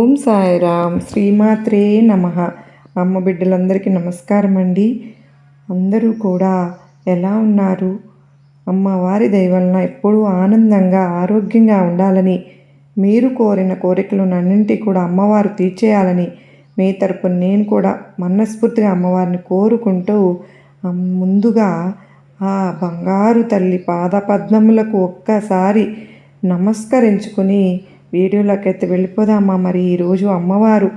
ఓం సాయిరామ్. శ్రీమాత్రే నమః. అమ్మ బిడ్డలందరికీ నమస్కారం అండి. అందరూ కూడా ఎలా ఉన్నారు? అమ్మవారి దయ వలన ఎప్పుడూ ఆనందంగా ఆరోగ్యంగా ఉండాలని, మీరు కోరిన కోరికలను అన్నింటి కూడా అమ్మవారు తీర్చేయాలని మీ తరపున నేను కూడా మనస్ఫూర్తిగా అమ్మవారిని కోరుకుంటూ ముందుగా ఆ బంగారు తల్లి పాదపద్మములకు ఒక్కసారి నమస్కరించుకుని వీడియోలోకి అయితే వెళ్ళిపోదామా. మరి ఈరోజు అమ్మవారు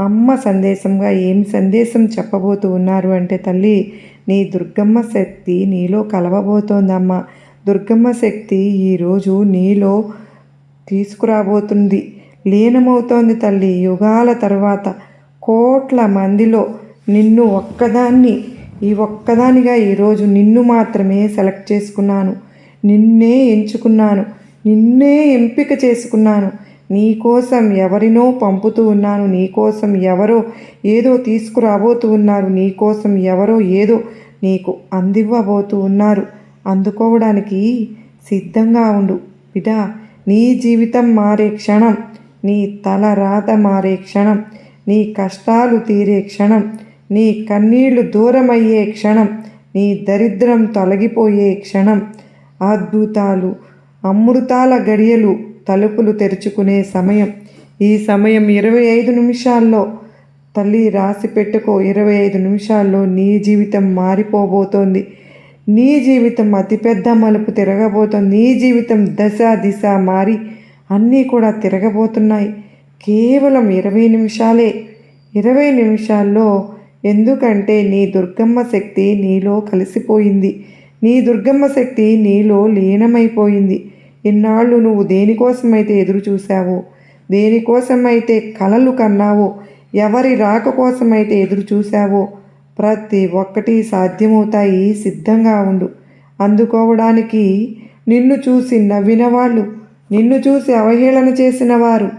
అమ్మ సందేశంగా ఏం సందేశం చెప్పబోతూ ఉన్నారు అంటే, తల్లి నీ దుర్గమ్మ శక్తి నీలో కలవబోతోందమ్మా. దుర్గమ్మ శక్తి ఈరోజు నీలో తీసుకురాబోతుంది, లీనమవుతోంది తల్లి. యుగాల తర్వాత కోట్ల మందిలో నిన్ను ఒక్కదానిగా ఈరోజు నిన్ను మాత్రమే సెలెక్ట్ చేసుకున్నాను, నిన్నే ఎంచుకున్నాను, నిన్నే ఎంపిక చేసుకున్నాను. నీకోసం ఎవరినో పంపుతూ ఉన్నాను, నీకోసం ఎవరో ఏదో తీసుకురాబోతూ ఉన్నారు, నీకోసం ఎవరో ఏదో నీకు అందివ్వబోతూ ఉన్నారు. అందుకోవడానికి సిద్ధంగా ఉండు బిడ్డా. నీ జీవితం మారే క్షణం, నీ తల రాత మారే క్షణం, నీ కష్టాలు తీరే క్షణం, నీ కన్నీళ్లు దూరమయ్యే క్షణం, నీ దరిద్రం తొలగిపోయే క్షణం, అద్భుతాలు అమృతాల గడియలు తలుపులు తెరుచుకునే సమయం. ఈ సమయం 25 నిమిషాల్లో తల్లి రాసి పెట్టుకో. 25 నిమిషాల్లో నీ జీవితం మారిపోబోతోంది. నీ జీవితం అతిపెద్ద మలుపు తిరగబోతోంది. నీ జీవితం దశ దిశ మారి అన్నీ కూడా తిరగబోతున్నాయి. కేవలం 20 నిమిషాలే. 20 నిమిషాల్లో. ఎందుకంటే నీ దుర్గమ్మ శక్తి నీలో కలిసిపోయింది, నీ దుర్గమ్మ శక్తి నీలో లీనమైపోయింది. ఇన్నాళ్ళు నువ్వు దేనికోసమైతే ఎదురు చూసావో, దేనికోసమైతే కలలు కన్నావో, ఎవరి రాక కోసమైతే ఎదురు చూసావో ప్రతి ఒక్కటి సాధ్యమవుతాయి. సిద్ధంగా ఉండు. అందుకోవడానికి నిన్ను చూసి నవ్విన వాళ్ళు, నిన్ను చూసి అవహేళన చేసిన వారు,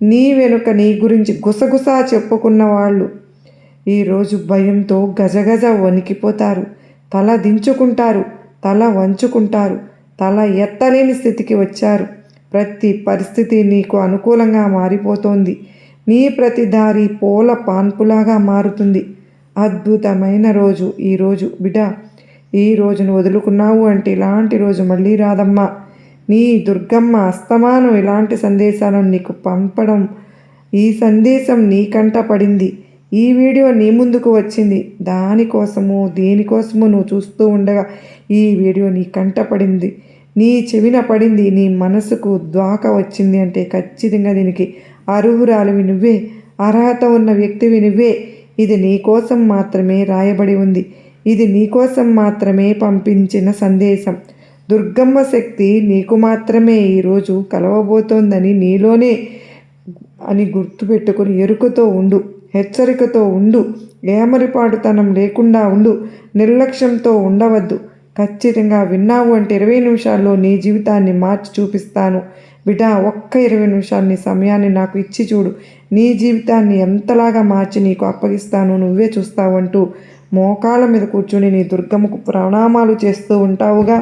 నీ వెనుక నీ గురించి గుసగుసా చెప్పుకున్న వాళ్ళు ఈరోజు భయంతో గజగజ వణికిపోతారు. తల దించుకుంటారు, తల వంచుకుంటారు, తల ఎత్తలేని స్థితికి వచ్చారు. ప్రతి పరిస్థితి నీకు అనుకూలంగా మారిపోతోంది. నీ ప్రతి దారి పూల పాన్పులాగా మారుతుంది. అద్భుతమైన రోజు ఈరోజు బిడ్డ. ఈ రోజును వదులుకున్నావు అంటే ఇలాంటి రోజు మళ్ళీ రాదమ్మా. నీ దుర్గమ్మ అస్తమానం ఇలాంటి సందేశాలను నీకు పంపడం, ఈ సందేశం నీ కంట పడింది, ఈ వీడియో నీ ముందుకు వచ్చింది. దేనికోసమో నువ్వు చూస్తూ ఉండగా ఈ వీడియో నీ కంట పడింది, నీ చెవిన పడింది, నీ మనసుకు ద్వాక వచ్చింది అంటే ఖచ్చితంగా దీనికి అర్హురాలివి నువ్వే, అర్హత ఉన్న వ్యక్తివి నువ్వే. ఇది నీకోసం మాత్రమే రాయబడి ఉంది, ఇది నీకోసం మాత్రమే పంపించిన సందేశం. దుర్గమ్మ శక్తి నీకు మాత్రమే ఈరోజు కలవబోతోందని నీలోనే అని గుర్తుపెట్టుకుని ఎరుకతో ఉండు, హెచ్చరికతో ఉండు, ఏమరిపాటుతనం లేకుండా ఉండు, నిర్లక్ష్యంతో ఉండవద్దు. ఖచ్చితంగా విన్నావు అంటే 20 నిమిషాల్లో నీ జీవితాన్ని మార్చి చూపిస్తాను బిడ్డ. ఒక్క 20 నిమిషాలు నీ సమయాన్ని నాకు ఇచ్చి చూడు, నీ జీవితాన్ని ఎంతలాగా మార్చి నీకు అప్పగిస్తాను, నువ్వే చూస్తావు అంటూ మోకాళ్ళ మీద కూర్చుని నీ దుర్గమ్మకు ప్రణామాలు చేస్తూ ఉంటావుగా.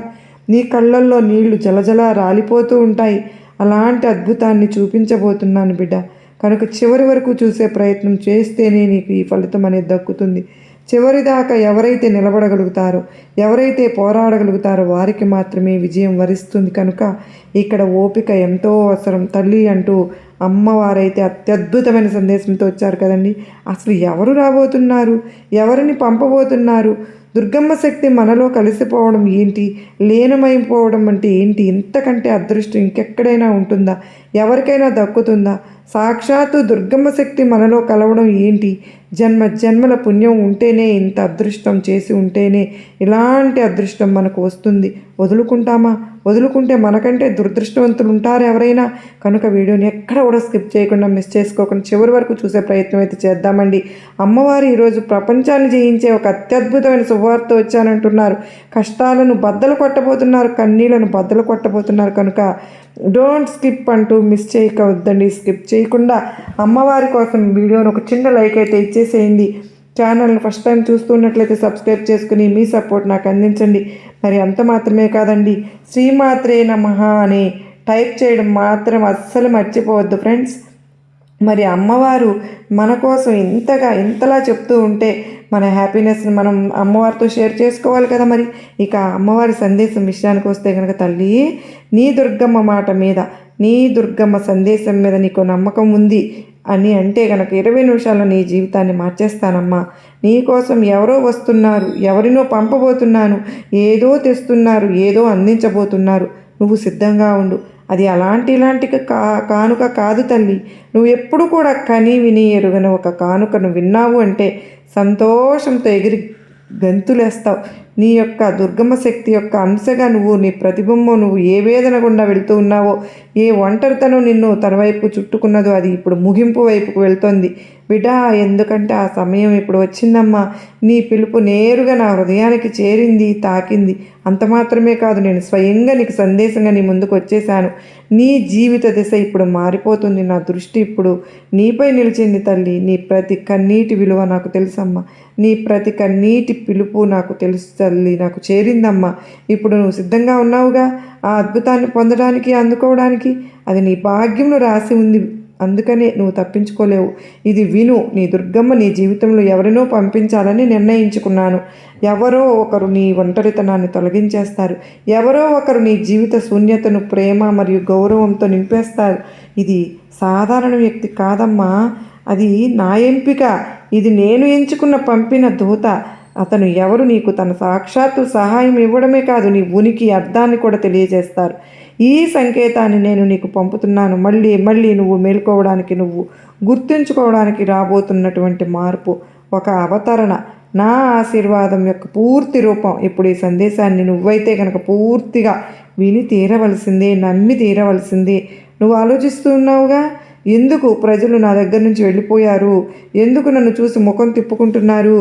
నీ కళ్ళల్లో నీళ్లు జలజల రాలిపోతూ ఉంటాయి. అలాంటి అద్భుతాన్ని చూపించబోతున్నాను బిడ్డ. కనుక చివరి వరకు చూసే ప్రయత్నం చేస్తేనే నీకు ఈ ఫలితం అనేది దక్కుతుంది. చివరిదాకా ఎవరైతే నిలబడగలుగుతారో, ఎవరైతే పోరాడగలుగుతారో వారికి మాత్రమే విజయం వరిస్తుంది. కనుక ఇక్కడ ఓపిక ఎంతో అవసరం తల్లి అంటూ అమ్మవారైతే అత్యద్భుతమైన సందేశంతో వచ్చారు కదండి. అసలు ఎవరు రాబోతున్నారు, ఎవరిని పంపబోతున్నారు? దుర్గమ్మ శక్తి మనలో కలిసిపోవడం ఏంటి, లీనమైపోవడం అంటే ఏంటి? ఇంతకంటే అదృష్టం ఇంకెక్కడైనా ఉంటుందా, ఎవరికైనా దక్కుతుందా? సాక్షాత్తు దుర్గమ్మ శక్తి మనలో కలవడం ఏంటి? జన్మల పుణ్యం ఉంటేనే, ఇంత అదృష్టం చేసి ఉంటేనే ఇలాంటి అదృష్టం మనకు వస్తుంది. వదులుకుంటామా? వదులుకుంటే మనకంటే దురదృష్టవంతులు ఉంటారు ఎవరైనా? కనుక వీడియోని ఎక్కడ కూడా స్కిప్ చేయకుండా, మిస్ చేసుకోకుండా చివరి వరకు చూసే ప్రయత్నం అయితే చేద్దామండి. అమ్మవారు ఈరోజు ప్రపంచాన్ని జయించే ఒక అత్యద్భుతమైన శుభవార్త వచ్చానంటున్నారు. కష్టాలను బద్దలు కొట్టబోతున్నారు, కన్నీళ్లను బద్దలు కొట్టబోతున్నారు. కనుక డోంట్ స్కిప్ అంటూ మిస్ చేయవద్దండి. స్కిప్ చేయకుండా అమ్మవారి కోసం వీడియోని ఒక చిన్న లైక్ అయితే ఇచ్చేసేయండి. ఛానల్ని ఫస్ట్ టైం చూస్తున్నట్లయితే సబ్స్క్రైబ్ చేసుకుని మీ సపోర్ట్ నాకు అందించండి. మరి అంత మాత్రమే కాదండి, శ్రీమాత్రే నమః అని టైప్ చేయడం మాత్రం అస్సలు మర్చిపోవద్దు ఫ్రెండ్స్. మరి అమ్మవారు మన కోసం ఇంతలా చెప్తూ ఉంటే మన హ్యాపీనెస్ని మనం అమ్మవారితో షేర్ చేసుకోవాలి కదా. మరి ఇక అమ్మవారి సందేశం విషయానికి వస్తే కనుక, తల్లి నీ దుర్గమ్మ మాట మీద, నీ దుర్గమ్మ సందేశం మీద నీకు నమ్మకం ఉంది అని అంటే కనుక 20 నిమిషాల్లో నీ జీవితాన్ని మార్చేస్తానమ్మా. నీకోసం ఎవరో వస్తున్నారు, ఎవరినో పంపబోతున్నాను, ఏదో తెస్తున్నారు, ఏదో అందించబోతున్నారు. నువ్వు సిద్ధంగా ఉండు. అది ఇలాంటి కానుక కాదు తల్లి. నువ్వు ఎప్పుడు కూడా కని విని ఎరుగని ఒక కానుకను విన్నావు అంటే సంతోషంతో ఎగిరి గంతులేస్తావు. నీ యొక్క దుర్గమ్మ శక్తి యొక్క అంశగా నువ్వు, నీ ప్రతిబింబం, నువ్వు ఏ వేదన గుండా వెళుతూ ఉన్నావో, ఏ ఒంటరితనం నిన్ను తన వైపు చుట్టుకున్నదో అది ఇప్పుడు ముగింపు వైపుకు వెళ్తోంది బిడ్డ. ఎందుకంటే ఆ సమయం ఇప్పుడు వచ్చిందమ్మా. నీ పిలుపు నేరుగా నా హృదయానికి చేరింది, తాకింది. అంత మాత్రమే కాదు, నేను స్వయంగా నీకు సందేశంగా నీ ముందుకు వచ్చేసాను. నీ జీవిత దిశ ఇప్పుడు మారిపోతుంది. నా దృష్టి ఇప్పుడు నీపై నిలిచింది తల్లి. నీ ప్రతి కన్నీటి విలువ నాకు తెలుసమ్మా. నీ ప్రతి కన్నీటి పిలుపు నాకు తెలుసు తల్లి, నాకు చేరిందమ్మా. ఇప్పుడు నువ్వు సిద్ధంగా ఉన్నావుగా ఆ అద్భుతాన్ని పొందడానికి, అందుకోవడానికి. అది నీ భాగ్యంలో రాసి ఉంది. అందుకనే నువ్వు తప్పించుకోలేవు. ఇది విను. నీ దుర్గమ్మ నీ జీవితంలో ఎవరినో పంపించాలని నిర్ణయించుకున్నాను. ఎవరో ఒకరు నీ ఒంటరితనాన్ని తొలగించేస్తారు. ఎవరో ఒకరు నీ జీవిత శూన్యతను ప్రేమ మరియు గౌరవంతో నింపేస్తారు. ఇది సాధారణ వ్యక్తి కాదమ్మా, అది నా ఎంపిక. ఇది నేను ఎంచుకున్న పంపిన దూత. అతను ఎవరు? నీకు తన సాక్షాత్తు సహాయం ఇవ్వడమే కాదు, నీ ఉనికి అర్థాన్ని కూడా తెలియజేస్తారు. ఈ సంకేతాన్ని నేను నీకు పంపుతున్నాను. మళ్ళీ మళ్ళీ నువ్వు మేల్కోవడానికి, నువ్వు గుర్తుంచుకోవడానికి రాబోతున్నటువంటి మార్పు ఒక అవతరణ, నా ఆశీర్వాదం యొక్క పూర్తి రూపం. ఇప్పుడు ఈ సందేశాన్ని నువ్వైతే కనుక పూర్తిగా విని తీరవలసిందే, నమ్మి తీరవలసిందే. నువ్వు ఆలోచిస్తున్నావుగా, ఎందుకు ప్రజలు నా దగ్గర నుంచి వెళ్ళిపోయారు, ఎందుకు నన్ను చూసి ముఖం తిప్పుకుంటున్నారు,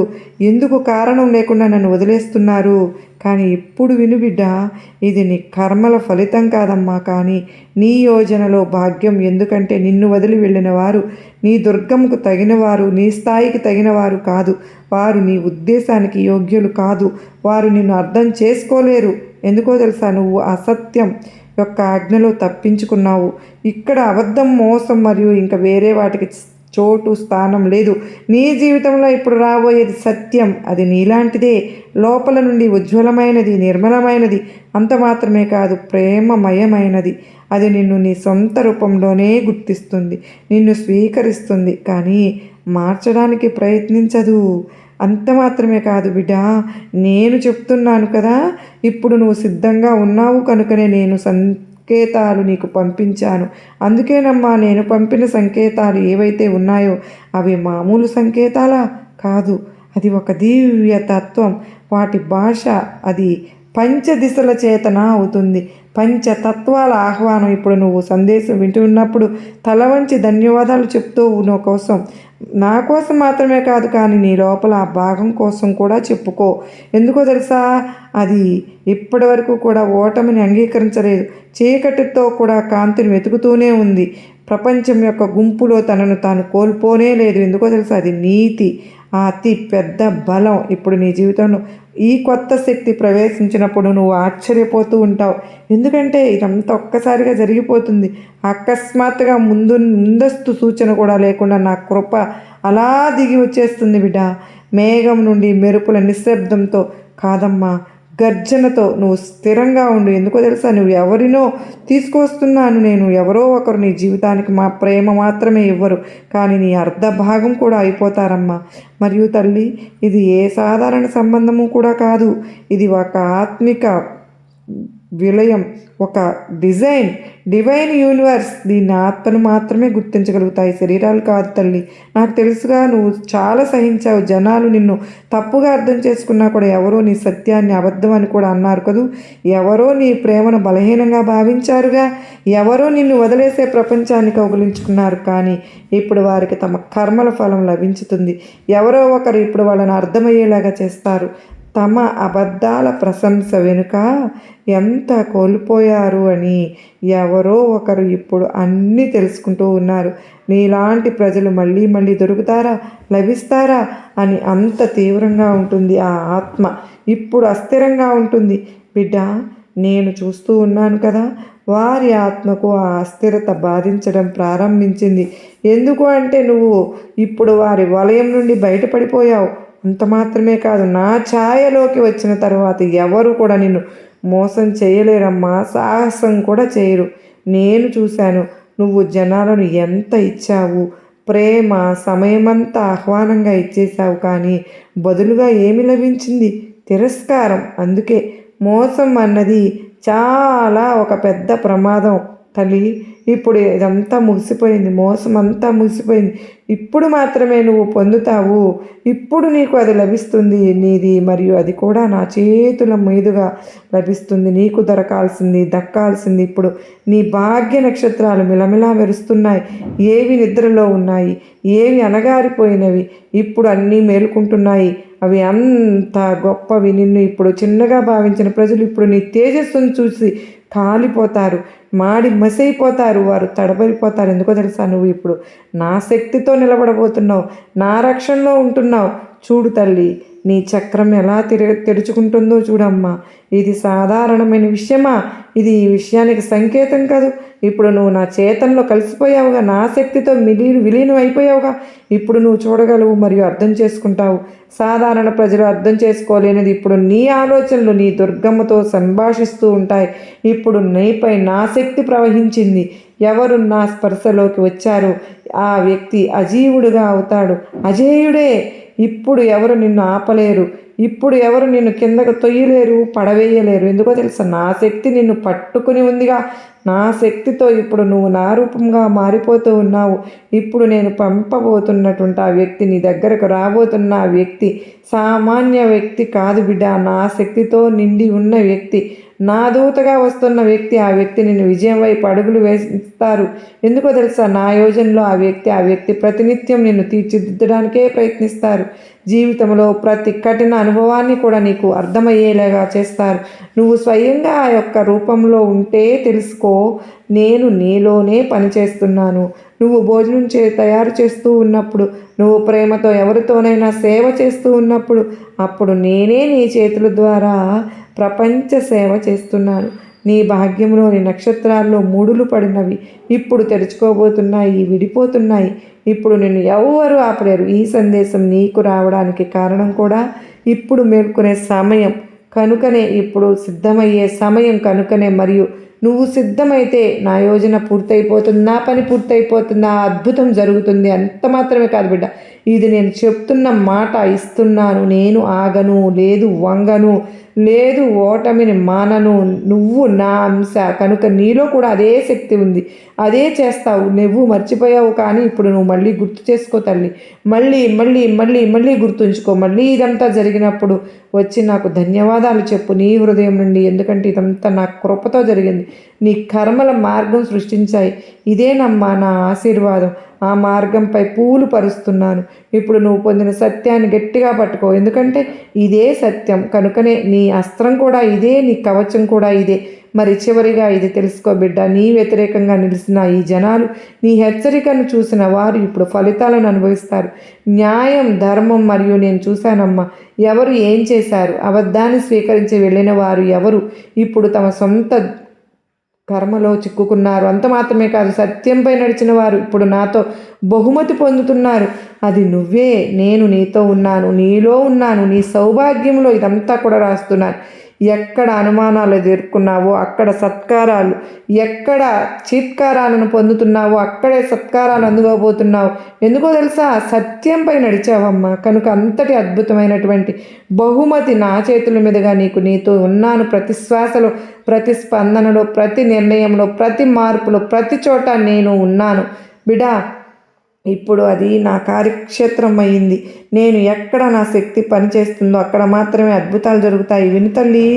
ఎందుకు కారణం లేకుండా నన్ను వదిలేస్తున్నారు. కానీ ఇప్పుడు విను బిడ్డ, ఇది నీ కర్మల ఫలితం కాదమ్మా, కానీ నీ యోజనలో భాగ్యం. ఎందుకంటే నిన్ను వదిలి వెళ్ళిన వారు నీ దుర్గంకు తగినవారు, నీ స్థాయికి తగినవారు కాదు. వారు నీ ఉద్దేశానికి యోగ్యులు కాదు. వారు నిన్ను అర్థం చేసుకోలేరు. ఎందుకో తెలుసా, నువ్వు అసత్యం యొక్క ఆజ్ఞలో తప్పించుకున్నావు. ఇక్కడ అబద్ధం, మోసం మరియు ఇంకా వేరే వాటికి చోటు, స్థానం లేదు. నీ జీవితంలో ఇప్పుడు రాబోయేది సత్యం. అది నీలాంటిదే, లోపల నుండి ఉజ్వలమైనది, నిర్మలమైనది. అంత మాత్రమే కాదు, ప్రేమమయమైనది. అది నిన్ను నీ సొంత రూపంలోనే గుర్తిస్తుంది, నిన్ను స్వీకరిస్తుంది, కానీ మార్చడానికి ప్రయత్నించదు. అంత మాత్రమే కాదు బిడ్డ, నేను చెప్తున్నాను కదా, ఇప్పుడు నువ్వు సిద్ధంగా ఉన్నావు కనుకనే నేను సంకేతాలు నీకు పంపించాను. అందుకేనమ్మా, నేను పంపిన సంకేతాలు ఏవైతే ఉన్నాయో అవి మామూలు సంకేతాలా కాదు. అది ఒక దివ్య తత్వం. వాటి భాష అది పంచదిశల చేతన అవుతుంది. పంచతత్వాల ఆహ్వానం. ఇప్పుడు నువ్వు సందేశం వింటున్నప్పుడు తల వంచి ధన్యవాదాలు చెప్తూ నా కోసం, నా కోసం మాత్రమే కాదు, కానీ నీ లోపల ఆ భాగం కోసం కూడా చెప్పుకో. ఎందుకో తెలుసా, అది ఇప్పటి వరకు కూడా ఓటమిని అంగీకరించలేదు. చీకటితో కూడా కాంతిని వెతుకుతూనే ఉంది. ప్రపంచం యొక్క గుంపులో తనను తాను కోల్పోనే లేదు. ఎందుకో తెలుసా, అది నీతి, ఆ అతి పెద్ద బలం. ఇప్పుడు నీ జీవితంలో ఈ కొత్త శక్తి ప్రవేశించినప్పుడు నువ్వు ఆశ్చర్యపోతూ ఉంటావు. ఎందుకంటే ఇదంతా ఒక్కసారిగా జరిగిపోతుంది. అకస్మాత్తుగా ముందస్తు సూచన కూడా లేకుండా నా కృప అలా దిగి వచ్చేస్తుంది బిడ్డ. మేఘం నుండి మెరుపుల నిశ్శబ్దంతో కాదమ్మా, గర్జనతో. నువ్వు స్థిరంగా ఉండు. ఎందుకో తెలుసా, నువ్వు ఎవరినో తీసుకొస్తున్నాను నేను. ఎవరో ఒకరు నీ జీవితానికి మా ప్రేమ మాత్రమే ఇవ్వరు, కానీ నీ అర్ధ భాగం కూడా అయిపోతారమ్మా. మరియు తల్లి, ఇది ఏ సాధారణ సంబంధము కూడా కాదు. ఇది ఒక ఆత్మిక విలయం, ఒక డివైన్ యూనివర్స్. దీన్ని ఆత్మను మాత్రమే గుర్తించగలుగుతాయి, శరీరాలు కాదు తల్లి. నాకు తెలుసుగా, నువ్వు చాలా సహించావు. జనాలు నిన్ను తప్పుగా అర్థం చేసుకున్నా కూడా ఎవరో నీ సత్యాన్ని అబద్ధం అని కూడా అన్నారు కదూ. ఎవరో నీ ప్రేమను బలహీనంగా భావించారుగా. ఎవరో నిన్ను వదిలేసే ప్రపంచాన్ని కౌగిలించుకున్నారు. కానీ ఇప్పుడు వారికి తమ కర్మల ఫలం లభించుతుంది. ఎవరో ఒకరు ఇప్పుడు వాళ్ళని అర్థమయ్యేలాగా చేస్తారు. తమ అబద్ధాల ప్రశంస వెనుక ఎంత కోల్పోయారు అని ఎవరో ఒకరు ఇప్పుడు అన్నీ తెలుసుకుంటూ ఉన్నారు. నీలాంటి ప్రజలు మళ్ళీ మళ్ళీ దొరుకుతారా, లభిస్తారా అని అంత తీవ్రంగా ఉంటుంది ఆ ఆత్మ. ఇప్పుడు అస్థిరంగా ఉంటుంది బిడ్డ. నేను చూస్తూ ఉన్నాను కదా. వారి ఆత్మకు ఆ అస్థిరత బాధించడం ప్రారంభించింది. ఎందుకు అంటే నువ్వు ఇప్పుడు వారి వలయం నుండి బయటపడిపోయావు. అంత మాత్రమే కాదు, నా ఛాయలోకి వచ్చిన తర్వాత ఎవరు కూడా నిన్ను మోసం చేయలేరమ్మా, సాహసం కూడా చేయరు. నేను చూశాను నువ్వు జనాలను ఎంత ఇచ్చావు, ప్రేమ సమయమంతా ఆహ్వానంగా ఇచ్చేశావు, కానీ బదులుగా ఏమి లభించింది? తిరస్కారం. అందుకే మోసం అన్నది చాలా ఒక పెద్ద ప్రమాదం తల్లి. ఇప్పుడు ఇదంతా ముగిసిపోయింది, మోసం అంతా ముగిసిపోయింది. ఇప్పుడు మాత్రమే నువ్వు పొందుతావు. ఇప్పుడు నీకు అది లభిస్తుంది నీది, మరియు అది కూడా నా చేతుల మీదుగా లభిస్తుంది. నీకు దక్కాల్సింది ఇప్పుడు నీ భాగ్య నక్షత్రాలు మిలమిలా మెరుస్తున్నాయి. ఏవి నిద్రలో ఉన్నాయి, ఏవి అనగారిపోయినవి, ఇప్పుడు అన్నీ మేలుకుంటున్నాయి. అవి అంత గొప్పవి. నిన్ను ఇప్పుడు చిన్నగా భావించిన ప్రజలు ఇప్పుడు నీ తేజస్సును చూసి కాలిపోతారు, మాడి మసైపోతారు, వారు తడబడిపోతారు. ఎందుకో తెలుసా? నువ్వు ఇప్పుడు నా శక్తితో నిలబడబోతున్నావు, నా రక్షణలో ఉంటున్నావు. చూడు తల్లి, నీ చక్రం ఎలా తెరుచుకుంటుందో చూడమ్మా. ఇది సాధారణమైన విషయమా? ఇది ఈ విషయానికి సంకేతం కాదు. ఇప్పుడు నువ్వు నా చేతనలో కలిసిపోయావుగా, నా శక్తితో విలీనం అయిపోయావుగా. ఇప్పుడు నువ్వు చూడగలవు మరియు అర్థం చేసుకుంటావు. సాధారణ ప్రజలు అర్థం చేసుకోలేనిది ఇప్పుడు నీ ఆలోచనలు నీ దుర్గమ్మతో సంభాషిస్తూ ఉంటాయి. ఇప్పుడు నీపై నా శక్తి ప్రవహించింది. ఎవరు నా స్పర్శలోకి వచ్చారో ఆ వ్యక్తి అజీవుడుగా అవుతాడు, అజేయుడే. ఇప్పుడు ఎవరు నిన్ను ఆపలేరు, ఇప్పుడు ఎవరు నిన్ను కిందకు తొయ్యలేరు, పడవేయలేరు. ఎందుకో తెలుసా? నా శక్తి నిన్ను పట్టుకుని ఉందిగా. నా శక్తితో ఇప్పుడు నువ్వు నా రూపంగా మారిపోతూ ఉన్నావు. ఇప్పుడు నేను పంపబోతున్నటువంటి ఆ వ్యక్తి, నీ దగ్గరకు రాబోతున్న ఆ వ్యక్తి సామాన్య వ్యక్తి కాదు బిడ్డ. నా శక్తితో నిండి ఉన్న వ్యక్తి, నా దూతగా వస్తున్న వ్యక్తి. ఆ వ్యక్తి నిన్ను విజయం వైపు అడుగులు వేస్తారు. ఎందుకో తెలుసా? నా యోజనలో ఆ వ్యక్తి ప్రతినిత్యం నిన్ను తీర్చిదిద్దడానికే ప్రయత్నిస్తారు. జీవితంలో ప్రతి కఠిన అనుభవాన్ని కూడా నీకు అర్థమయ్యేలాగా చేస్తారు. నువ్వు స్వయంగా ఆ యొక్క రూపంలో ఉంటే తెలుసుకో, నేను నీలోనే పనిచేస్తున్నాను. నువ్వు భోజనం తయారు చేస్తూ ఉన్నప్పుడు, నువ్వు ప్రేమతో ఎవరితోనైనా సేవ చేస్తూ ఉన్నప్పుడు, అప్పుడు నేనే నీ చేతుల ద్వారా ప్రపంచ సేవ చేస్తున్నాను. నీ భాగ్యంలోని నక్షత్రాల్లో మూడులు పడినవి ఇప్పుడు తెరుచుకోబోతున్నాయి, విడిపోతున్నాయి. ఇప్పుడు నిన్ను ఎవరు ఆపలేరు. ఈ సందేశం నీకు రావడానికి కారణం కూడా ఇప్పుడు మేల్కొనే సమయం కనుకనే, ఇప్పుడు సిద్ధమయ్యే సమయం కనుకనే. మరియు నువ్వు సిద్ధమైతే నా యోజన పూర్తయిపోతుంది, నా పని పూర్తయిపోతుంది, ఆ అద్భుతం జరుగుతుంది. అంత మాత్రమే కాదు బిడ్డ, ఇది నేను చెప్తున్న మాట ఇస్తున్నాను. నేను ఆగను, లేదు వంగను, లేదు ఓటమిని మానను. నువ్వు నా అంశ కనుక నీలో కూడా అదే శక్తి ఉంది, అదే చేస్తావు. నువ్వు మర్చిపోయావు, కానీ ఇప్పుడు నువ్వు మళ్ళీ గుర్తు చేసుకో తల్లి. మళ్ళీ మళ్ళీ మళ్ళీ మళ్ళీ గుర్తుంచుకో. మళ్ళీ ఇదంతా జరిగినప్పుడు వచ్చి నాకు ధన్యవాదాలు చెప్పు నీ హృదయం నుండి. ఎందుకంటే ఇదంతా నా కృపతో జరిగింది. నీ కర్మల మార్గం సృష్టించాయి. ఇదేనమ్మా నా ఆశీర్వాదం. ఆ మార్గంపై పూలు పరుస్తున్నాను. ఇప్పుడు నువ్వు పొందిన సత్యాన్ని గట్టిగా పట్టుకో. ఎందుకంటే ఇదే సత్యం కనుకనే నీ అస్త్రం కూడా ఇదే, నీ కవచం కూడా ఇదే. మరి చివరిగా ఇది తెలుసుకో బిడ్డ, నీ వ్యతిరేకంగా నిలిచిన ఈ జనాలు, నీ హెచ్చరికను చూసిన వారు ఇప్పుడు ఫలితాలను అనుభవిస్తారు. న్యాయం, ధర్మం మరియు నేను చూశానమ్మా, ఎవరు ఏం చేశారు, అబద్ధాన్ని స్వీకరించి వెళ్ళిన వారు ఎవరు ఇప్పుడు తమ సొంత కర్మలో చిక్కుకున్నారు. అంత మాత్రమే కాదు, సత్యంపై నడిచిన వారు ఇప్పుడు నాతో బహుమతి పొందుతున్నారు. అది నువ్వే. నేను నీతో ఉన్నాను, నీలో ఉన్నాను, నీ సౌభాగ్యంలో ఇదంతా కూడా రాస్తున్నాను. ఎక్కడ అనుమానాలు ఎదుర్కొన్నావో అక్కడ సత్కారాలు, ఎక్కడ చీత్కారాలను పొందుతున్నావో అక్కడే సత్కారాలు అందుకోబోతున్నావు. ఎందుకో తెలుసా? సత్యంపై నడిచావమ్మా, కనుక అంతటి అద్భుతమైనటువంటి బహుమతి నా చేతుల మీదుగా నీతో ఉన్నాను. ప్రతి శ్వాసలో, ప్రతి స్పందనలో, ప్రతి నిర్ణయంలో, ప్రతి మార్పులో, ప్రతి చోట నేను ఉన్నాను బిడా. ఇప్పుడు అది నా కార్యక్షేత్రం అయింది. నేను ఎక్కడ నా శక్తి పనిచేస్తుందో అక్కడ మాత్రమే అద్భుతాలు జరుగుతాయి. విను తల్లి,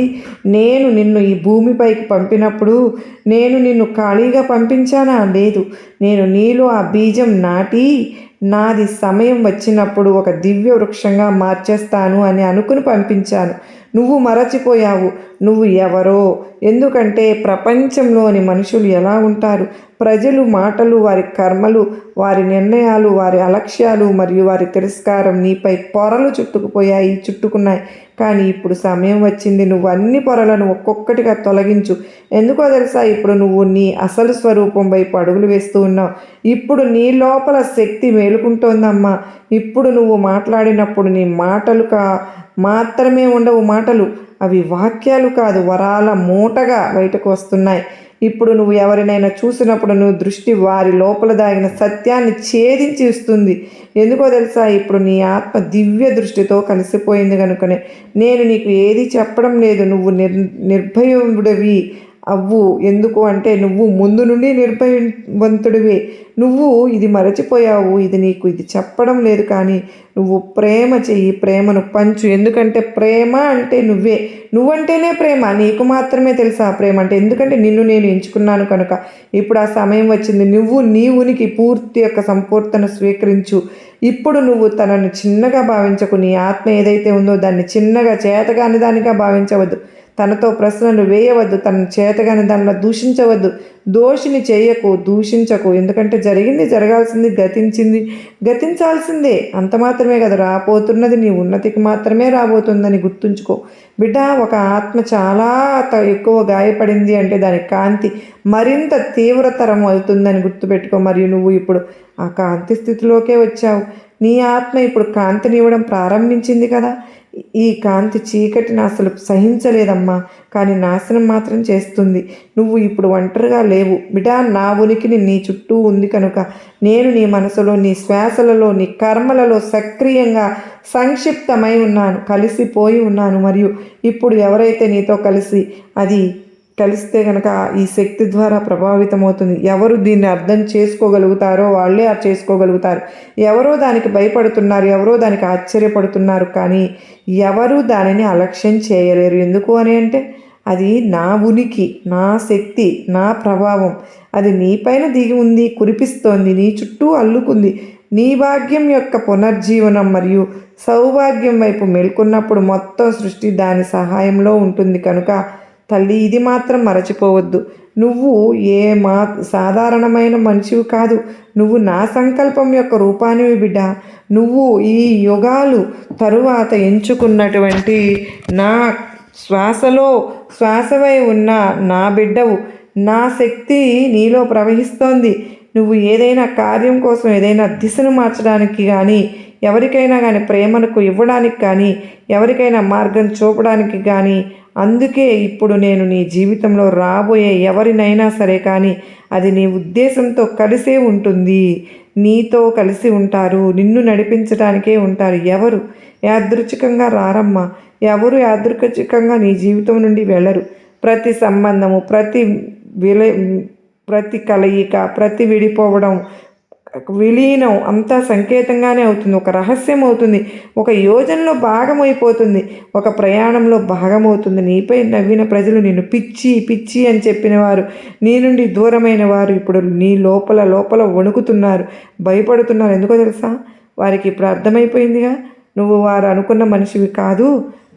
నేను నిన్ను ఈ భూమిపైకి పంపినప్పుడు నేను నిన్ను ఖాళీగా పంపించానా? లేదు. నేను నీలో ఆ బీజం నాటి నాది సమయం వచ్చినప్పుడు ఒక దివ్య వృక్షంగా మార్చేస్తాను అని అనుకుని పంపించాను. నువ్వు మరచిపోయావు నువ్వు ఎవరో. ఎందుకంటే ప్రపంచంలోని మనుషులు ఎలా ఉంటారు, ప్రజలు మాటలు, వారి కర్మలు, వారి నిర్ణయాలు, వారి అలక్ష్యాలు మరియు వారి తిరస్కారం నీపై పొరలు చుట్టుకున్నాయి. కానీ ఇప్పుడు సమయం వచ్చింది. నువ్వు అన్ని పొరలను ఒక్కొక్కటిగా తొలగించు. ఎందుకో తెలుసా, ఇప్పుడు నువ్వు నీ అసలు స్వరూపం వైపు అడుగులు వేస్తూ ఉన్నావు. ఇప్పుడు నీ లోపల శక్తి మేలుకుంటోందమ్మా. ఇప్పుడు నువ్వు మాట్లాడినప్పుడు నీ మాటలు మాత్రమే ఉండవు మాటలు, అవి వాక్యాలు కాదు, వరాల మూటగా బయటకు వస్తున్నాయి. ఇప్పుడు నువ్వు ఎవరినైనా చూసినప్పుడు నువ్వు దృష్టి వారి లోపల దాగిన సత్యాన్ని ఛేదించి ఇస్తుంది. ఎందుకో తెలుసా, ఇప్పుడు నీ ఆత్మ దివ్య దృష్టితో కలిసిపోయింది కనుకనే నేను నీకు ఏది చెప్పడం లేదు. నువ్వు నిర్భయుడివి అవ్వు. ఎందుకు అంటే నువ్వు ముందు నుండి నిర్భయవంతుడివి. నువ్వు ఇది మరచిపోయావు. ఇది చెప్పడం లేదు, కానీ నువ్వు ప్రేమ చెయ్యి, ప్రేమను పంచు. ఎందుకంటే ప్రేమ అంటే నువ్వంటేనే ప్రేమ. నీకు మాత్రమే తెలుసా ప్రేమ అంటే. ఎందుకంటే నిన్ను నేను ఎంచుకున్నాను కనుక. ఇప్పుడు ఆ సమయం వచ్చింది. నువ్వు నీ ఉనికి పూర్తి యొక్క సంపూర్తన స్వీకరించు. ఇప్పుడు నువ్వు తనను చిన్నగా భావించకు. నీ ఆత్మ ఏదైతే ఉందో దాన్ని చిన్నగా చేతగాని దానిగా భావించవద్దు. తనతో ప్రశ్నలు వేయవద్దు. తన చేతగాని దానిలో దూషించవద్దు. దోషిని చేయకు, దూషించకు. ఎందుకంటే జరిగింది జరగాల్సింది, గతించాల్సిందే. అంత మాత్రమే కదా, రాబోతున్నది నీ ఉన్నతికి మాత్రమే రాబోతుందని గుర్తుంచుకో బిడ్డ. ఒక ఆత్మ చాలా ఎక్కువ గాయపడింది అంటే దాని కాంతి మరింత తీవ్రతరం అవుతుందని గుర్తుపెట్టుకో. మరియు నువ్వు ఇప్పుడు ఆ కాంతి స్థితిలోకే వచ్చావు. నీ ఆత్మ ఇప్పుడు కాంతినివ్వడం ప్రారంభించింది కదా. ఈ కాంతి చీకటిని అసలు సహించలేదమ్మా, కానీ నాశనం మాత్రం చేస్తుంది. నువ్వు ఇప్పుడు ఒంటరిగా లేవు బిడ్డ. నా ఉనికిని నీ చుట్టూ ఉంది కనుక నేను నీ మనసులో, నీ శ్వాసలలో, నీ కర్మలలో సక్రియంగా సంక్షిప్తమై ఉన్నాను, కలిసిపోయి ఉన్నాను. మరియు ఇప్పుడు ఎవరైతే నీతో కలిస్తే కనుక ఈ శక్తి ద్వారా ప్రభావితమవుతుంది. ఎవరు దీన్ని అర్థం చేసుకోగలుగుతారో వాళ్ళే చేసుకోగలుగుతారు. ఎవరో దానికి భయపడుతున్నారు, ఎవరో దానికి ఆశ్చర్యపడుతున్నారు, కానీ ఎవరు దానిని అలక్ష్యం చేయలేరు. ఎందుకు అని అంటే అది నా ఉనికి, నా శక్తి, నా ప్రభావం. అది నీపైన దిగి ఉంది, కురిపిస్తోంది, నీ చుట్టూ అల్లుకుంది. నీ భాగ్యం యొక్క పునర్జీవనం మరియు సౌభాగ్యం వైపు మేల్కొన్నప్పుడు మొత్తం సృష్టి దాని సహాయంలో ఉంటుంది. కనుక తల్లి, ఇది మాత్రం మరచిపోవద్దు. నువ్వు సాధారణమైన మనిషివి కాదు. నువ్వు నా సంకల్పం యొక్క రూపానివి బిడ్డ. నువ్వు ఈ యుగాలు తరువాత ఎంచుకున్నటువంటి నా శ్వాసవై ఉన్న నా బిడ్డవు. నా శక్తి నీలో ప్రవహిస్తోంది. నువ్వు ఏదైనా కార్యం కోసం, ఏదైనా దిశను మార్చడానికి కానీ, ఎవరికైనా కానీ ప్రేమను ఇవ్వడానికి కానీ, ఎవరికైనా మార్గం చూపడానికి కానీ, అందుకే ఇప్పుడు నేను నీ జీవితంలో రాబోయే ఎవరినైనా సరే కానీ అది నీ ఉద్దేశంతో కలిసే ఉంటుంది. నీతో కలిసి ఉంటారు, నిన్ను నడిపించడానికే ఉంటారు. ఎవరు యాదృచ్ఛికంగా రారమ్మా. ఎవరు యాదృచ్ఛికంగా నీ జీవితం నుండి వెళ్ళరు. ప్రతి సంబంధము, ప్రతి కలయిక, ప్రతి విడిపోవడం, విలీనం అంతా సంకేతంగానే అవుతుంది. ఒక రహస్యం అవుతుంది. ఒక యోజనలో భాగమైపోతుంది. ఒక ప్రయాణంలో భాగమవుతుంది. నీపై నవ్విన ప్రజలు నిన్ను పిచ్చి అని చెప్పిన వారు, నీ నుండి దూరమైన వారు ఇప్పుడు నీ లోపల వణుకుతున్నారు, భయపడుతున్నారు. ఎందుకో తెలుసా, వారికి ఇప్పుడు అర్థమైపోయిందిగా, నువ్వు వారు అనుకున్న మనిషివి కాదు,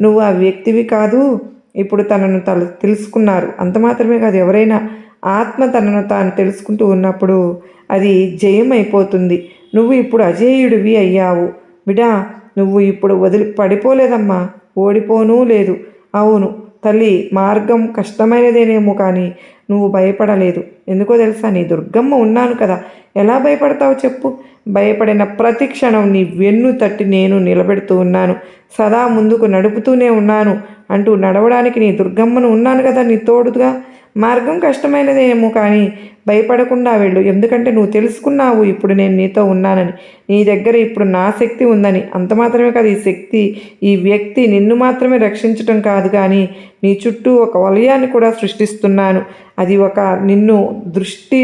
నువ్వు ఆ వ్యక్తివి కాదు. ఇప్పుడు తనను తెలుసుకున్నారు. అంత మాత్రమే కాదు, ఎవరైనా ఆత్మ తనను తాను తెలుసుకుంటూ ఉన్నప్పుడు అది జయమైపోతుంది. నువ్వు ఇప్పుడు అజేయుడివి అయ్యావు బిడా. నువ్వు ఇప్పుడు పడిపోలేదమ్మా, ఓడిపోనూ లేదు. అవును తల్లి, మార్గం కష్టమైనదేనేమో, కానీ నువ్వు భయపడలేదు. ఎందుకో తెలుసా, నీ దుర్గమ్మ ఉన్నాను కదా. ఎలా భయపడతావు చెప్పు? భయపడిన ప్రతి క్షణం నీ వెన్ను తట్టి నేను నిలబెడుతూ ఉన్నాను, సదా ముందుకు నడుపుతూనే ఉన్నాను అంటూ నడవడానికి నీ దుర్గమ్మను ఉన్నాను కదా నీ తోడుగా. మార్గం కష్టమైనదేమో, కానీ భయపడకుండా వెళ్ళు. ఎందుకంటే నువ్వు తెలుసుకున్నావు ఇప్పుడు నేను నీతో ఉన్నానని. నీ దగ్గర ఇప్పుడు నా శక్తి ఉందని. అంత మాత్రమే కాదు, ఈ వ్యక్తి నిన్ను మాత్రమే రక్షించటం కాదు, కానీ నీ చుట్టూ ఒక వలయాన్ని కూడా సృష్టిస్తున్నాను. అది నిన్ను దృష్టి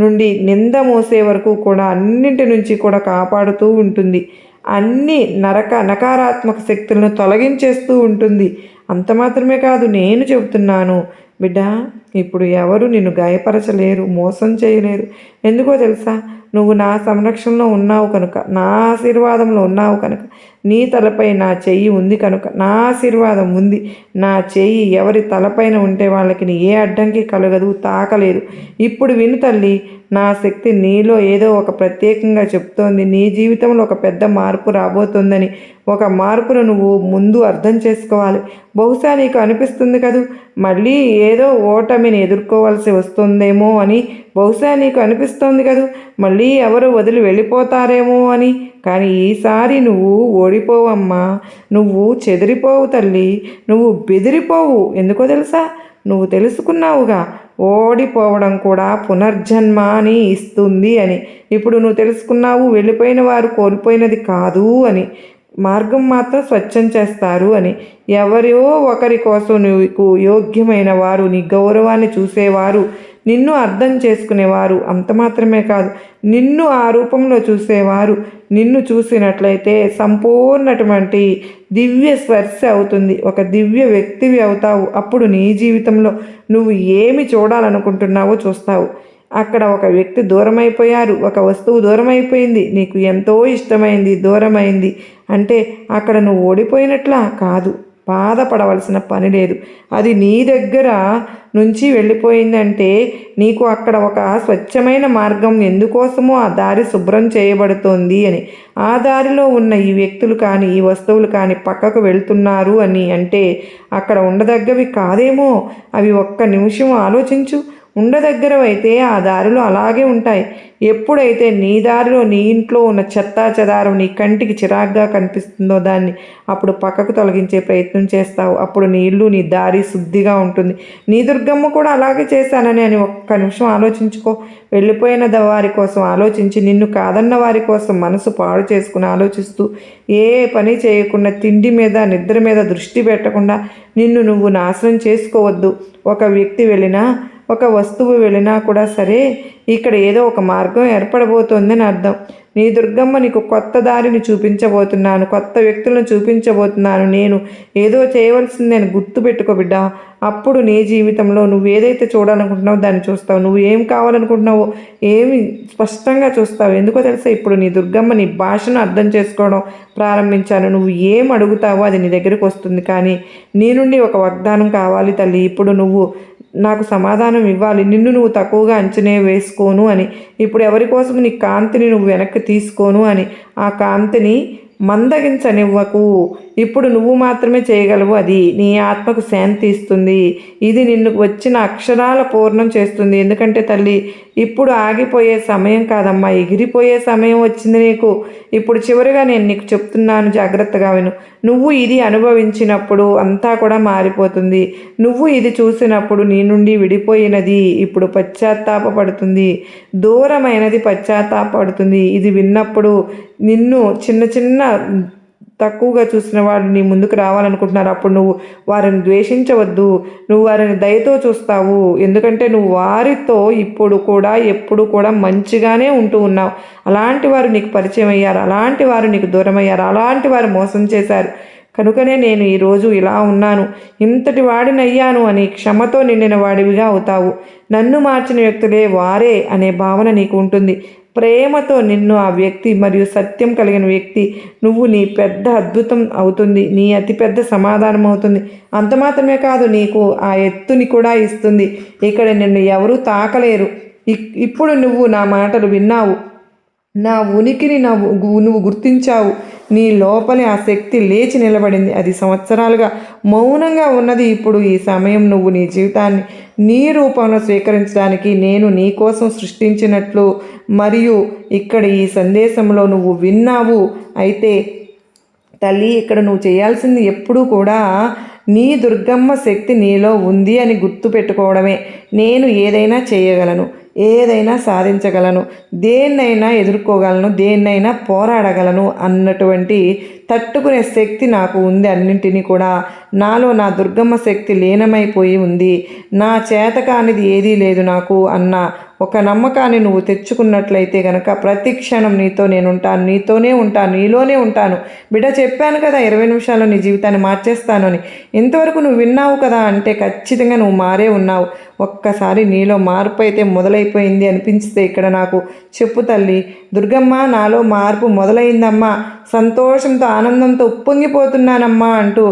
నుండి నింద మోసే వరకు కూడా అన్నింటి నుంచి కూడా కాపాడుతూ ఉంటుంది. అన్ని నకారాత్మక శక్తులను తొలగించేస్తూ ఉంటుంది. అంత మాత్రమే కాదు, నేను చెబుతున్నాను బిడ్డ, ఇప్పుడు ఎవరు నిన్ను గాయపరచలేరు, మోసం చేయలేరు. ఎందుకో తెలుసా, నువ్వు నా సంరక్షణలో ఉన్నావు కనుక, నా ఆశీర్వాదంలో ఉన్నావు కనుక, నీ తలపై నా చెయ్యి ఉంది కనుక, నా ఆశీర్వాదం ఉంది. నా చెయ్యి ఎవరి తలపైన ఉంటే వాళ్ళకి ఏ అడ్డంకి కలగదు, తాకలేదు. ఇప్పుడు విను తల్లి, నా శక్తి నీలో ఏదో ఒక ప్రత్యేకంగా చెప్తోంది. నీ జీవితంలో ఒక పెద్ద మార్పు రాబోతోందని. ఒక మార్పును నువ్వు ముందు అర్థం చేసుకోవాలి. బహుశా నీకు అనిపిస్తుంది కదూ, మళ్ళీ ఏదో ఓటమిని ఎదుర్కోవాల్సి వస్తుందేమో అని. బహుశా నీకు అనిపిస్తోంది కదూ, మళ్ళీ ఎవరు వదిలి వెళ్ళిపోతారేమో అని. కానీ ఈసారి నువ్వు ఓడిపోవమ్మా. నువ్వు చెదిరిపోవు తల్లి, నువ్వు బెదిరిపోవు. ఎందుకో తెలుసా? నువ్వు తెలుసుకున్నావుగా, ఓడిపోవడం కూడా పునర్జన్మాని ఇస్తుంది అని. ఇప్పుడు నువ్వు తెలుసుకున్నావు, వెళ్ళిపోయిన వారు కోల్పోయినది కాదు అని, మార్గం మాత్రం స్వచ్ఛం చేస్తారు అని. ఎవరో ఒకరి కోసం నీకు యోగ్యమైన వారు, నీ గౌరవాన్ని చూసేవారు, నిన్ను అర్థం చేసుకునేవారు, అంత మాత్రమే కాదు, నిన్ను ఆ రూపంలో చూసేవారు నిన్ను చూసినట్లయితే సంపూర్ణటువంటి దివ్య స్పర్శ అవుతుంది. ఒక దివ్య వ్యక్తివి అవుతావు. అప్పుడు నీ జీవితంలో నువ్వు ఏమి చూడాలనుకుంటున్నావో చూస్తావు. అక్కడ ఒక వ్యక్తి దూరమైపోయారు, ఒక వస్తువు దూరమైపోయింది, నీకు ఎంతో ఇష్టమైంది దూరమైంది అంటే అక్కడ నువ్వు ఓడిపోయినట్లా కాదు. బాధపడవలసిన పని లేదు. అది నీ దగ్గర నుంచి వెళ్ళిపోయిందంటే నీకు అక్కడ ఒక స్వచ్ఛమైన మార్గం, ఎందుకోసమో ఆ దారి శుభ్రం చేయబడుతోంది అని. ఆ దారిలో ఉన్న ఈ వ్యక్తులు కానీ, ఈ వస్తువులు కానీ పక్కకు వెళ్తున్నారు అని అంటే అక్కడ ఉండదగ్గవి కాదేమో. అవి ఒక్క నిమిషం ఆలోచించు. ఉండదగ్గరవైతే ఆ దారిలో అలాగే ఉంటాయి. ఎప్పుడైతే నీ దారిలో నీ ఇంట్లో ఉన్న చెత్తా చెదారం నీ కంటికి చిరాగ్గా కనిపిస్తుందో దాన్ని అప్పుడు పక్కకు తొలగించే ప్రయత్నం చేస్తావు. అప్పుడు నీ ఇల్లు, నీ దారి శుద్ధిగా ఉంటుంది. నీ దుర్గమ్మ కూడా అలాగే చేశానని అని ఒక్క నిమిషం ఆలోచించుకో. వెళ్ళిపోయిన వారి కోసం ఆలోచించి, నిన్ను కాదన్న వారి కోసం మనసు పాడు చేసుకుని ఆలోచిస్తూ, ఏ పని చేయకుండా, తిండి మీద నిద్ర మీద దృష్టి పెట్టకుండా నిన్ను నువ్వు నాశనం చేసుకోవద్దు. ఒక వ్యక్తి వెళ్ళినా, ఒక వస్తువు వెళ్ళినా కూడా సరే, ఇక్కడ ఏదో ఒక మార్గం ఏర్పడబోతోందని అర్థం. నీ దుర్గమ్మ నీకు కొత్త దారిని చూపించబోతున్నాను, కొత్త వ్యక్తులను చూపించబోతున్నాను. నేను ఏదో చేయవలసిందని గుర్తుపెట్టుకో బిడ్డ. అప్పుడు నీ జీవితంలో నువ్వు ఏదైతే చూడాలనుకుంటున్నావో దాన్ని చూస్తావు. నువ్వు ఏం కావాలనుకుంటున్నావో ఏమి స్పష్టంగా చూస్తావు. ఎందుకో తెలుసా? ఇప్పుడు నీ దుర్గమ్మ నీ భాషను అర్థం చేసుకోవడం ప్రారంభించాను. నువ్వు ఏం అడుగుతావో అది నీ దగ్గరికి వస్తుంది. కానీ నీ నుండి ఒక వాగ్దానం కావాలి తల్లి. ఇప్పుడు నువ్వు నాకు సమాధానం ఇవ్వాలి. నిన్ను నువ్వు తక్కువగా అంచనా వేసుకోను అని. ఇప్పుడు ఎవరి కోసం నీ కాంతిని నువ్వు వెనక్కి తీసుకోను అని. ఆ కాంతిని మందగించనివ్వకు. ఇప్పుడు నువ్వు మాత్రమే చేయగలవు. అది నీ ఆత్మకు శాంతి ఇస్తుంది. ఇది నిన్ను వచ్చిన అక్షరాల పూర్ణం చేస్తుంది. ఎందుకంటే తల్లి, ఇప్పుడు ఆగిపోయే సమయం కాదమ్మా, ఎగిరిపోయే సమయం వచ్చింది నీకు. ఇప్పుడు చివరిగా నేను నీకు చెప్తున్నాను, జాగ్రత్తగా విను. నువ్వు ఇది అనుభవించినప్పుడు అంతా కూడా మారిపోతుంది. నువ్వు ఇది చూసినప్పుడు నీ నుండి విడిపోయినది ఇప్పుడు పశ్చాత్తాపడుతుంది, దూరమైనది పశ్చాత్తాపడుతుంది. ఇది విన్నప్పుడు నిన్ను చిన్న చిన్న తక్కువగా చూసిన వాళ్ళు నీ ముందుకు రావాలనుకుంటున్నారు. అప్పుడు నువ్వు వారిని ద్వేషించవద్దు, నువ్వు వారిని దయతో చూస్తావు. ఎందుకంటే నువ్వు వారితో ఇప్పుడు కూడా ఎప్పుడు కూడా మంచిగానే ఉంటూ ఉన్నావు. అలాంటి వారు నీకు పరిచయం అయ్యారు, అలాంటి వారు నీకు దూరం అయ్యారు, అలాంటి వారు మోసం చేశారు. కనుకనే నేను ఈరోజు ఇలా ఉన్నాను, ఇంతటి వాడినయ్యాను అని క్షమతో నిండిన వాడివిగా అవుతావు. నన్ను మార్చిన వ్యక్తులే వారే అనే భావన నీకు ఉంటుంది. ప్రేమతో నిన్ను ఆ వ్యక్తి మరియు సత్యం కలిగిన వ్యక్తి నువ్వు నీ పెద్ద అద్భుతం అవుతుంది, నీ అతిపెద్ద సమాధానం అవుతుంది. అంత మాత్రమే కాదు, నీకు ఆ ఎత్తుని కూడా ఇస్తుంది. ఇక్కడ నిన్ను ఎవరూ తాకలేరు. ఇప్పుడు నువ్వు నా మాటలు విన్నావు, నా ఉనికిని నువ్వు గుర్తించావు. నీ లోపలి ఆ శక్తి లేచి నిలబడింది. అది సంవత్సరాలుగా మౌనంగా ఉన్నది. ఇప్పుడు ఈ సమయం నువ్వు నీ జీవితాన్ని నీ రూపంలో స్వీకరించడానికి నేను నీ కోసం సృష్టించినట్లు మరియు ఇక్కడ ఈ సందేశంలో నువ్వు విన్నావు. అయితే తల్లి, ఇక్కడ నువ్వు చేయాల్సింది ఎప్పుడూ కూడా నీ దుర్గమ్మ శక్తి నీలో ఉంది అని గుర్తుపెట్టుకోవడమే. నేను ఏదైనా చేయగలను, ఏదైనా సాధించగలను, దేన్నైనా ఎదుర్కోగలను, దేన్నైనా పోరాడగలను అన్నటువంటి తట్టుకునే శక్తి నాకు ఉంది. అన్నింటినీ కూడా నాలో నా దుర్గమ్మ శక్తి లీనమైపోయి ఉంది. నా చేత కానిది ఏదీ లేదు నాకు అన్న ఒక నమ్మకాన్ని నువ్వు తెచ్చుకున్నట్లయితే గనక ప్రతి క్షణం నీతో నేను ఉంటాను, నీతోనే ఉంటాను, నీలోనే ఉంటాను. బిడ్డ చెప్పాను కదా 20 నిమిషాల్లో నీ జీవితాన్ని మార్చేస్తాను అని. ఇంతవరకు నువ్వు విన్నావు కదా అంటే ఖచ్చితంగా నువ్వు మారే ఉన్నావు. ఒక్కసారి నీలో మార్పు అయితే మొదలైపోయింది అనిపించితే ఇక్కడ నాకు చెప్పు తల్లి. దుర్గమ్మ, నాలో మార్పు మొదలైందమ్మా, సంతోషంతో ఆనందంతో ఉప్పొంగిపోతున్నానమ్మా అంటూ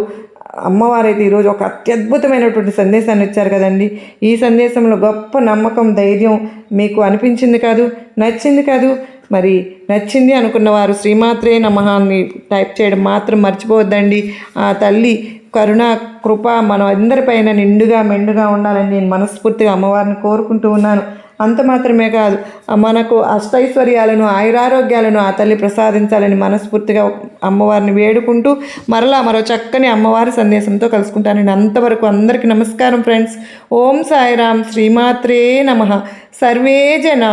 అమ్మవారైతే ఈరోజు ఒక అత్యద్భుతమైనటువంటి సందేశాన్ని ఇచ్చారు కదండి. ఈ సందేశంలో గొప్ప నమ్మకం, ధైర్యం మీకు అనిపించింది కాదు, నచ్చింది కాదు. మరి నచ్చింది అనుకున్న వారు శ్రీమాత్రే నమః అని టైప్ చేయడం మాత్రం మర్చిపోవద్దండి. ఆ తల్లి కరుణ కృప మనం అందరిపైన నిండుగా మెండుగా ఉండాలని నేను మనస్ఫూర్తిగా అమ్మవారిని కోరుకుంటూ ఉన్నాను. అంత మాత్రమే కాదు, మనకు అష్టైశ్వర్యాలను ఆయురారోగ్యాలను ఆ తల్లి ప్రసాదించాలని మనస్ఫూర్తిగా అమ్మవారిని వేడుకుంటూ మరలా మరో చక్కని అమ్మవారి సందేశంతో కలుసుకుంటానండి. అంతవరకు అందరికీ నమస్కారం ఫ్రెండ్స్. ఓం సాయిరామ్. శ్రీమాత్రే నమః. సర్వే జనా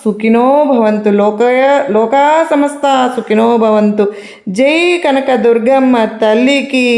సుఖినో భవంతు. లోకా సమస్త సుఖినో భవంతు. జై కనక దుర్గమ్మ తల్లికి.